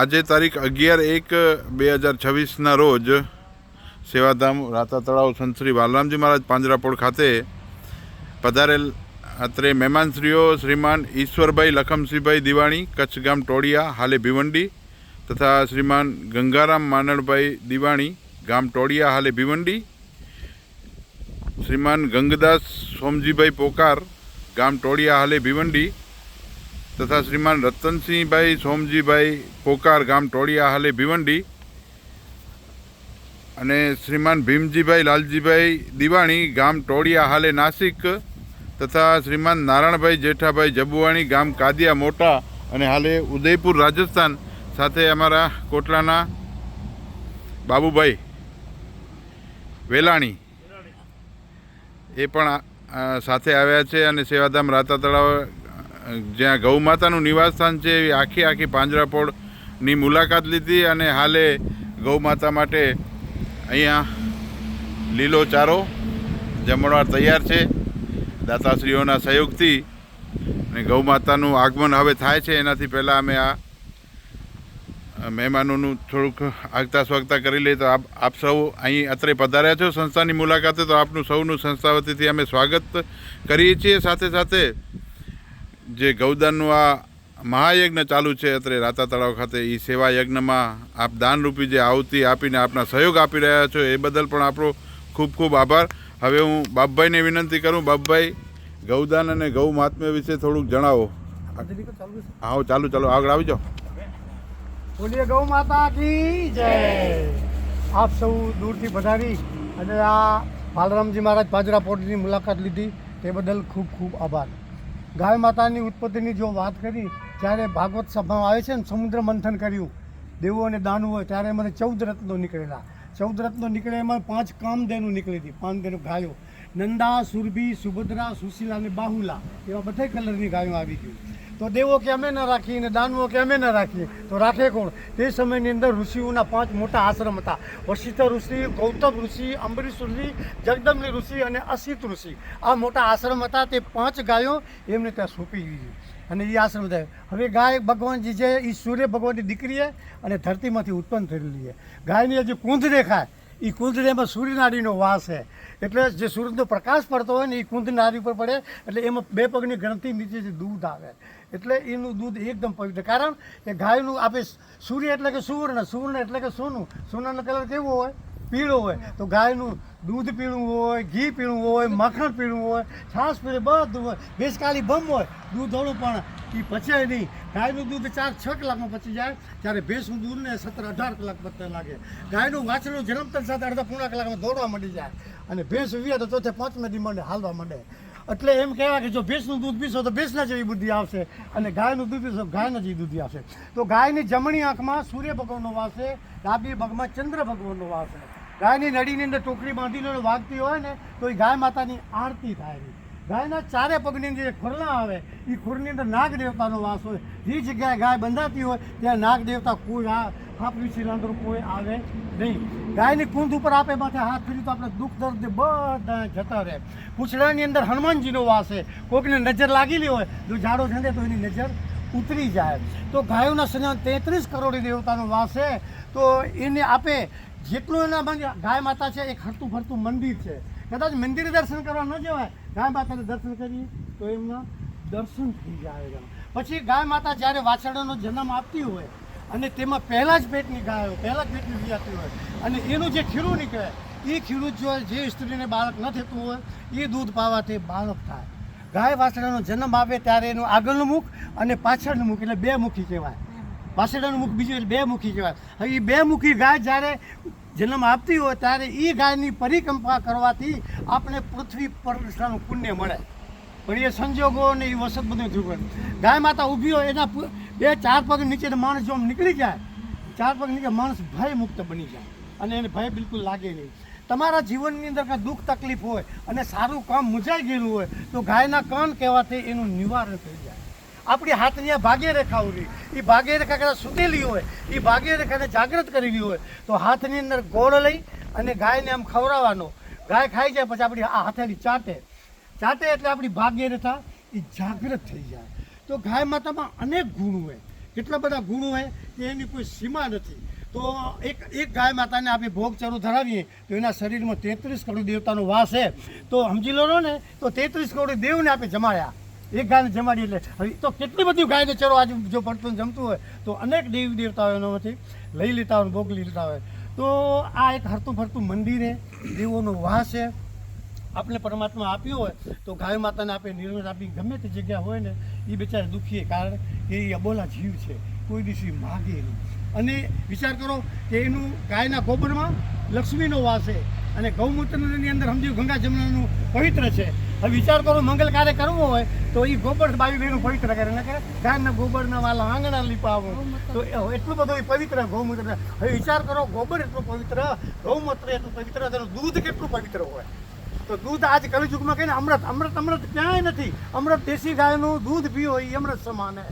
આજે તારીખ 11/1/2026ના રોજ સેવાધામ રાતા તળાવ સંત શ્રી વાલરામજી મહારાજ પાંજરાપોળ ખાતે પધારેલ અત્રે મહેમાનશ્રીઓ શ્રીમાન ઈશ્વરભાઈ લખમસિંહભાઈ દિવાણી કચ્છ ગામ ટોળિયા હાલે ભિવંડી તથા શ્રીમાન ગંગારામ માનણભાઈ દિવાણી ગામ ટોળિયા હાલે ભિવંડી, શ્રીમાન ગંગદાસ સોમજીભાઈ પોકાર ગામ ટોળિયા હાલે ભિવંડી તથા શ્રીમાન રતનસિંહભાઈ સોમજીભાઈ પોકાર ગામ ટોળિયા હાલે ભિવંડી અને શ્રીમાન ભીમજીભાઈ લાલજીભાઈ દિવાણી ગામ ટોળિયા હાલે નાસિક તથા શ્રીમાન નારાયણભાઈ જેઠાભાઈ જબુવાણી ગામ કાદિયા મોટા અને હાલે ઉદયપુર રાજસ્થાન સાથે અમારા કોટલાના બાબુભાઈ વેલાણી એ પણ સાથે આવ્યા છે અને સેવાધામ રાતા તળાવ જ્યાં ગૌ માતાનું નિવાસસ્થાન છે એવી આખી પાંજરાપોળની મુલાકાત લીધી અને હાલે ગૌ માતા માટે અહીંયા લીલો ચારો જમણવાર તૈયાર છે દાતાશ્રીઓના સહયોગથી. અને ગૌ માતાનું આગમન હવે થાય છે એનાથી પહેલાં અમે આ મહેમાનોનું થોડુંક આગતા સ્વાગતા કરી લઈએ. તો આપ સૌ અહીં અત્રે પધાર્યા છો સંસ્થાની મુલાકાતે, તો આપનું સૌનું સંસ્થા વતીથી અમે સ્વાગત કરીએ છીએ. સાથે સાથે જે ગૌદાનનું આ મહાયજ્ઞ ચાલુ છે અત્રે રાતા તળાવ ખાતે, એ સેવા યજ્ઞમાં આપ દાનરૂપી જે આહુતિ આપીને આપના સહયોગ આપી રહ્યા છો એ બદલ પણ આપણો ખૂબ ખૂબ આભાર. હવે હું બાપભાઈને વિનંતી કરું, બાપભાઈ ગૌદાન અને ગૌ મહાત્મ્ય વિશે થોડુંક જણાવો. હા ચાલુ આગળ આવી જાઓ. બોલીએ ગૌ માતા કી જય. આપ સૌ દૂરથી પધારી અને આ વાલરામજી મહારાજ પાંજરાપોળની મુલાકાત લીધી તે બદલ ખૂબ ખૂબ આભાર. ગાય માતાની ઉત્પત્તિની જો વાત કરી, જ્યારે ભાગવત સભામાં આવે છે ને સમુદ્ર મંથન કર્યું દેવો અને દાનવો, ત્યારે મને 14 રત્નો નીકળેલા. 14 રત્નો નીકળે એમાં 5 કામધેનુ નીકળી હતી. 5 ધેનુ ગાયો, નંદા, સુરભી, સુભદ્રા, સુશીલા અને બાહુલા, એવા બધા કલરની ગાયો આવી ગઈ. તો દેવો કે અમે ન રાખીએ ને દાનવો કે અમે ન રાખીએ તો રાખે કોણ? તે સમયની અંદર ઋષિઓના 5 મોટા આશ્રમ હતા. વશિષ્ઠ ઋષિ, ગૌતમ ઋષિ, અંબરીશ ઋષિ, જગદમ્બની ઋષિ અને અસિત ઋષિ, આ મોટા આશ્રમ હતા. તે 5 ગાયો એમને ત્યાં સોંપી દીધી અને એ આશ્રમ થાય. હવે ગાય ભગવાનજી છે એ સૂર્ય ભગવાનની દીકરી છે અને ધરતીમાંથી ઉત્પન્ન થયેલી છે. ગાયની જે કુંજ દેખાય એ કુંજમાં સૂર્યનાડીનો વાસ છે, એટલે જે સૂરજનો પ્રકાશ પડતો હોય ને એ કુંજ નાડી ઉપર પડે એટલે એમાં 2 પગની ગણતરી નીચે જે દૂધ આવે, એટલે એનું દૂધ એકદમ પવિત્ર. કારણ કે ગાયનું આપે સૂર્ય એટલે કે સુવર્ણ, સુવર્ણ એટલે કે સોનું, સોનાનો કલર કેવો હોય? પીળો હોય. તો ગાયનું દૂધ પીળું હોય, ઘી પીળું હોય, માખણ પીળું હોય, છાશ પીળું બધું હોય. ભેંસ કાળી બમ હોય, દૂધ થોડું પણ એ પચે નહીં. ગાયનું દૂધ 4-6 કલાકમાં પચી જાય, જ્યારે ભેંસનું દૂધ ને 17-18 કલાક પચવા લાગે. ગાયનું વાછરડું જન્મતા સાથે અડધા-પોણા કલાકમાં દોડવા માંડી જાય અને ભેંસ વીએ તો ચોથે 5મા દી માંડે હાલવા માંડે. એટલે એમ કહેવાય કે જો ભેંસનું દૂધ પીશો તો ભેંસના જેવી બુદ્ધિ આવશે અને ગાયનું દૂધ પીશો ગાયના જેવી બુદ્ધિ આવશે. તો ગાયની જમણી આંખમાં સૂર્ય ભગવાનનો વાસ છે, ડાબી ભાગમાં ચંદ્ર ભગવાનનો વાસ છે. ગાયની નળીની અંદર ટોકરી બાંધીને વાગતી હોય ને તો એ ગાય માતાની આરતી થાય. ગાયના 4 પગની જે ખોરણા આવે એ ખોરની અંદર નાગ દેવતાનો વાસ હોય. જે જગ્યાએ ગાય બંધાતી હોય ત્યાં નાગ દેવતા કોઈ હાપવી શિલાંદર કોઈ આવે નહીં. ગાયની કુંજ ઉપર આપે માથે હાથ ફેરી તો આપણે દુઃખ દર્દ બધા જતા રહે. પૂછડાની અંદર હનુમાનજીનો વાસ છે. કોઈકને નજર લાગેલી હોય તો ઝાડો ઠંડે તો એની નજર ઉતરી જાય. તો ગાયોના સન્યાન 33 કરોડ દેવતાનો વાસ છે. તો એને આપે જેટલું એના ગાય માતા છે એક હરતું ફરતું મંદિર છે. કદાચ મંદિરે દર્શન કરવા ન જવાય, ગાય માતાને દર્શન કરીએ તો એમના દર્શન થઈ જાય. પછી ગાય માતા જ્યારે વાછરડાનો જન્મ આપતી હોય અને તેમાં પહેલાં જ પેટની ગાય હોય, પહેલાં જ પેટની વિયાતી હોય અને એનું જે ખીરું નીકળે એ ખીરું જો જે સ્ત્રીને બાળક ન થતું હોય એ દૂધ પાવાથી બાળક થાય. ગાય વાછરડાનો જન્મ આપે ત્યારે એનું આગળનું મુખ અને પાછળનું મુખ એટલે 2 મુખી કહેવાય. વાછરડાનું મુખ બીજું એટલે 2 મુખી કહેવાય. હવે એ 2 મુખી ગાય જ્યારે જન્મ આપતી હોય ત્યારે એ ગાયની પરિક્રમા કરવાથી આપણે પૃથ્વી પર રચનાનું પુણ્ય મળે. પણ એ સંજોગો અને એ વસત બધું થયું. ગાય માતા ઊભી હોય એના 2-4 પગ નીચે માણસ જો નીકળી જાય, 4 પગ નીચે માણસ ભય મુક્ત બની જાય અને એને ભય બિલકુલ લાગે નહીં. તમારા જીવનની અંદર કાંઈ દુઃખ તકલીફ હોય અને સારું કામ મુજાઈ ગયેલું હોય તો ગાયના કાન કહેવાથી એનું નિવારણ થઈ જાય. આપણી હાથની આ ભાગ્યરેખા ઉડી, એ ભાગ્યરેખા કદાચ સૂતેલી હોય, એ ભાગ્યરેખાને જાગૃત કરેલી હોય તો હાથની અંદર ગોળ લઈ અને ગાયને આમ ખવડાવવાનો. ગાય ખાઈ જાય પછી આપણી આ હાથેથી ચાટે એટલે આપણી ભાગ્યરેખા એ જાગૃત થઈ જાય. તો ગાય માતામાં અનેક ગુણ હોય કેટલા બધા ગુણો હોય કે એની કોઈ સીમા નથી. તો એક ગાય માતાને આપણે ભોગ ચરો ધરાવીએ તો એના શરીરમાં 33 કરોડ દેવતાનો વાસ છે. તો સમજી લો ને, તો 33 કરોડ દેવને આપણે જમાડ્યા, એક ગાયને જમાડી એટલે હવે તો કેટલી બધી ગાયને ચરો આજે જો પડતું જમતું હોય તો અનેક દેવી દેવતાઓ એનામાંથી લઈ લેતા હોય, ભોગ લઈ લેતા હોય. તો આ એક હરતું ફરતું મંદિર છે, દેવોનો વાસ છે. આપણે પરમાત્મા આપ્યું હોય તો ગાય માતાને આપણે નિર્મિત આપી ગમે તે જગ્યા હોય ને એ બિચારા દુઃખીએ, કારણ કે એ અબોલા જીવ છે, કોઈ દિવસી માગે નહીં. અને વિચાર કરો કે એનું ગાયના ગોબરમાં લક્ષ્મીનો વાસ છે અને ગૌમૂત્રની અંદર સમજ્યું ગંગા જમનાનું પવિત્ર છે. હવે વિચાર કરો મંગલ કાર્ય કરવો હોય તો એ ગોબર બાવી બેનું પવિત્ર કરે ને કે ગાયના ગોબરના વાલા આંગણા લીપાવો, તો એટલું બધું એ પવિત્ર ગૌમૂત્ર. હવે વિચાર કરો ગોબર એટલું પવિત્ર, ગૌમૂત્ર એટલું પવિત્ર, તેનું દૂધ કેટલું પવિત્ર હોય. તો દૂધ આજ કલિયુગમાં કહે ને અમૃત ક્યાંય નથી. અમૃત દેશી ગાયનું દૂધ પીવો એ અમૃત સમાન છે,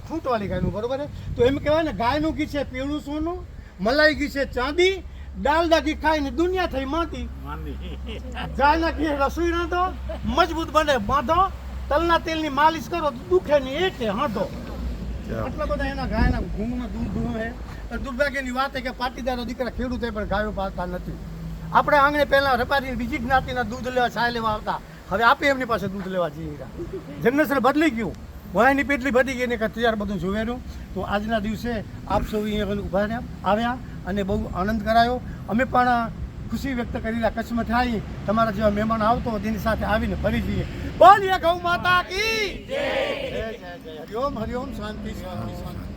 ખૂંટવાળી ગાયનું, બરોબર છે. તો એમ કહેવાય ને ગાયનું ઘી છે પીળું સોનું, મલાઈ ઘી છે ચાંદી, ડાલડા ઘી ખાઈને દુનિયા થઈ માંદી. ગાયના ઘી રસોઈ રાંધો, મજબૂત બને બાંધો, તલના તેલની માલિશ કરો તો દુખે નહીં એક હાંધો. આટલા બધા એના ગાયના ગુણમાં દૂધ છે. દુર્ભાગ્યની વાત છે કે પાટીદારો દીકરા ખેડૂત પણ ગાયો પાલતા નથી. આપણે આંગણે પહેલાં રબારી બીજી જ્ઞાતિના દૂધ લેવા છાય લેવા આવતા, હવે આપે એમની પાસે દૂધ લેવા જઈએ. જનરેશન બદલી ગયું, વયાની પેટલી બધી ગઈ ને કે તૈયાર બધું જોવેલું. તો આજના દિવસે આપ સૌ અહીંયા ઊભા રહ્યા, આવ્યા અને બહુ આનંદ કરાયો. અમે પણ ખુશી વ્યક્ત કરી રહ્યા, કચ્છમાં થાય તમારા જેવા મહેમાન આવતો તેની સાથે આવીને ફરી જઈએ. બોલીએ ગૌ માતા કી જય. હરિઓમ હરિઓમ, શાંતિ શાંતિ શાંતિ.